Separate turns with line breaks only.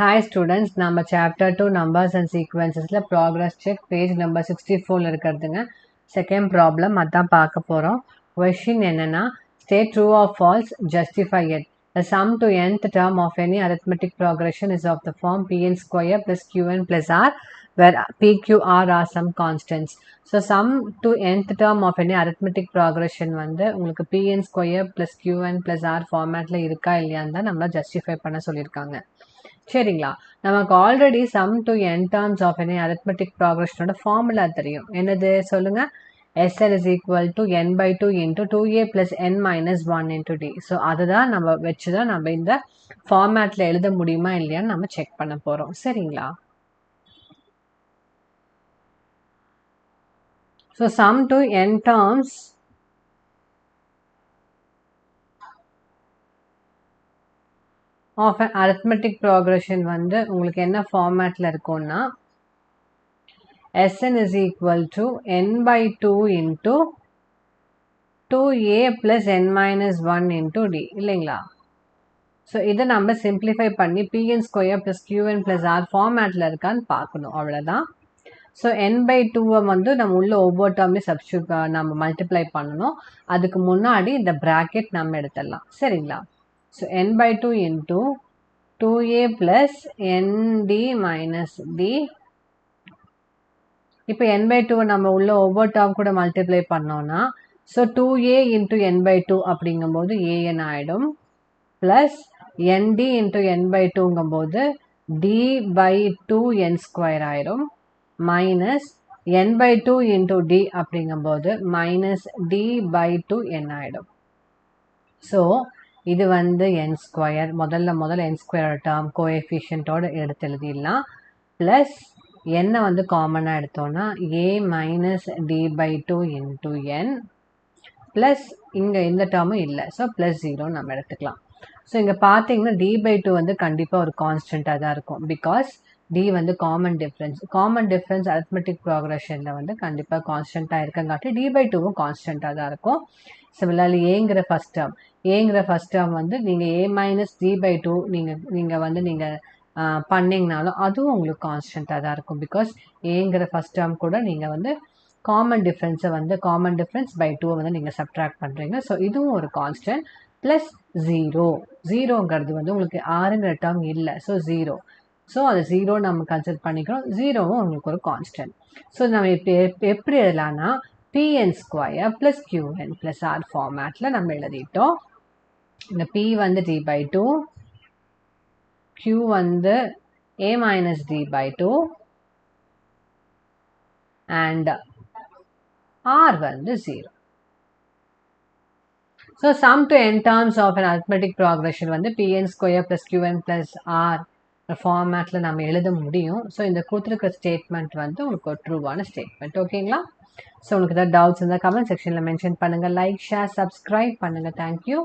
Hi students, நம்ம chapter 2 numbers and sequencesல progress check page number 64ல இருக்கிறதுங்க. Second problem அதான் பார்க்க போறோம். Question என்னன்னா state true or false, justify it. The sum to nth term of any arithmetic progression is of the form pn square plus qn plus r where p, q, r are some constants. So sum to nth term of any arithmetic progression வந்து உங்களுக்கு pn square plus qn plus r formatல இருக்கா இல்லையான்னு தான் நம்ம justify பண்ண சொல்லியிருக்காங்க. சரிங்களா, நமக்கு already sum to n terms of any arithmetic progressionோட ஃபார்முலா தெரியும். என்னது சொல்லுங்க? Sn is equal to n by 2 into 2a plus n minus 1 into d. So அதுதான் நம்ம வச்சுதான் நம்ம இந்த ஃபார்மேட்ல எழுத முடியுமா இல்லையான்னு நம்ம செக் பண்ண போறோம். சரிங்களா? So sum to n terms of arithmetic progression வந்து உங்களுக்கு என்ன ஃபார்மேட்ல இருக்கும்னா Sn is equal to n by 2 into 2a plus n minus 1 into d இல்லைங்களா? ஸோ இதை நம்ம சிம்பிளிஃபை பண்ணி pn square plus qn plus r ஃபார்மேட்டில் இருக்கான்னு பார்க்கணும், அவ்வளோதான். ஸோ n by 2 வந்து நம்ம உள்ள ஒவ்வொரு டேர்ம்லையும் சப்ஸ்டியூட் நம்ம மல்டிப்ளை பண்ணணும். அதுக்கு முன்னாடி இந்த ப்ராக்கெட் நம்ம எடுத்துடலாம். சரிங்களா? So n by 2 into 2a plus nd minus d. இப்போ n by 2 நம்ம உள்ள ஒவ்வொரு டேர்ம் கூட மல்டிப்ளை பண்ணோம்னா so 2a into n by 2 அப்படிங்கும்போது an ஆகிடும் plus nd into n by 2ங்கும்போது d by 2n ஸ்கொயர் ஆயிடும் minus n by 2 into d அப்படிங்கும்போது மைனஸ் d by 2n ஆகிடும். ஸோ இது வந்து n ஸ்கொயர் முதல்ல n ஸ்கொயர் டேர்ம் கோஎஃபிஷியன்ட்டோடு எடுத்து எழுதிடலாம். ப்ளஸ் என்னை வந்து காமனாக எடுத்தோன்னா a minus d by 2 into n plus இங்கே இந்த டேர்மும் இல்லை, ஸோ ப்ளஸ் 0 நம்ம எடுத்துக்கலாம். ஸோ இங்கே பார்த்தீங்கன்னா d by 2 வந்து கண்டிப்பாக ஒரு கான்ஸ்டண்ட்டாக தான் இருக்கும். பிகாஸ் d வந்து காமன் டிஃப்ரென்ஸ் அரித்மெட்டிக் ப்ராக்ரஷனில் வந்து கண்டிப்பாக கான்ஸ்டண்ட்டாக இருக்கங்காட்டி d by 2வும் கான்ஸ்டண்ட்டாக தான் இருக்கும். சிமிலர்லி ஏங்கிற ஃபஸ்ட் டேர்ம் வந்து நீங்கள் a மைனஸ் d by 2 நீங்கள் பண்ணிங்கனாலும் அதுவும் உங்களுக்கு கான்ஸ்டண்ட்டாக தான் இருக்கும். பிகாஸ் ஏங்கிற ஃபஸ்ட் டேர்ம் கூட நீங்கள் வந்து காமன் டிஃப்ரென்ஸ் பை 2 வந்து நீங்கள் சப்ட்ராக்ட் பண்ணுறீங்க. ஸோ இதுவும் ஒரு கான்ஸ்டன்ட். ப்ளஸ் ஜீரோங்கிறது வந்து உங்களுக்கு ஆறுங்கிற டேர்ம் இல்லை, ஸோ 0. ஸோ அது 0 நம்ம கன்சிடர் பண்ணிக்கிறோம். 0வும் உங்களுக்கு ஒரு கான்ஸ்டன்ட். ஸோ நம்ம எப்படி எழுதலாம்னா pn square plus qn plus r ஃபார்மேட்டில் நம்ம எழுதிட்டோம். இந்த p வந்து d by 2, q வந்து a minus d by 2 and r வந்து 0. So sum to n terms of an arithmetic progression வந்து pn square plus qn plus r ஃபார்மேட்டில் நம்ம எழுத முடியும். ஸோ இந்த கொடுத்துருக்க ஸ்டேட்மெண்ட் வந்து உங்களுக்கு ஒரு ட்ரூவான ஸ்டேட்மெண்ட். ஓகேங்களா? ஸோ உங்களுக்கு ஏதாவது டவுட்ஸ் இருந்தால் கமெண்ட் செக்ஷனில் மென்ஷன் பண்ணுங்கள். லைக், ஷேர், சப்ஸ்கிரைப் பண்ணுங்கள். தேங்க்யூ.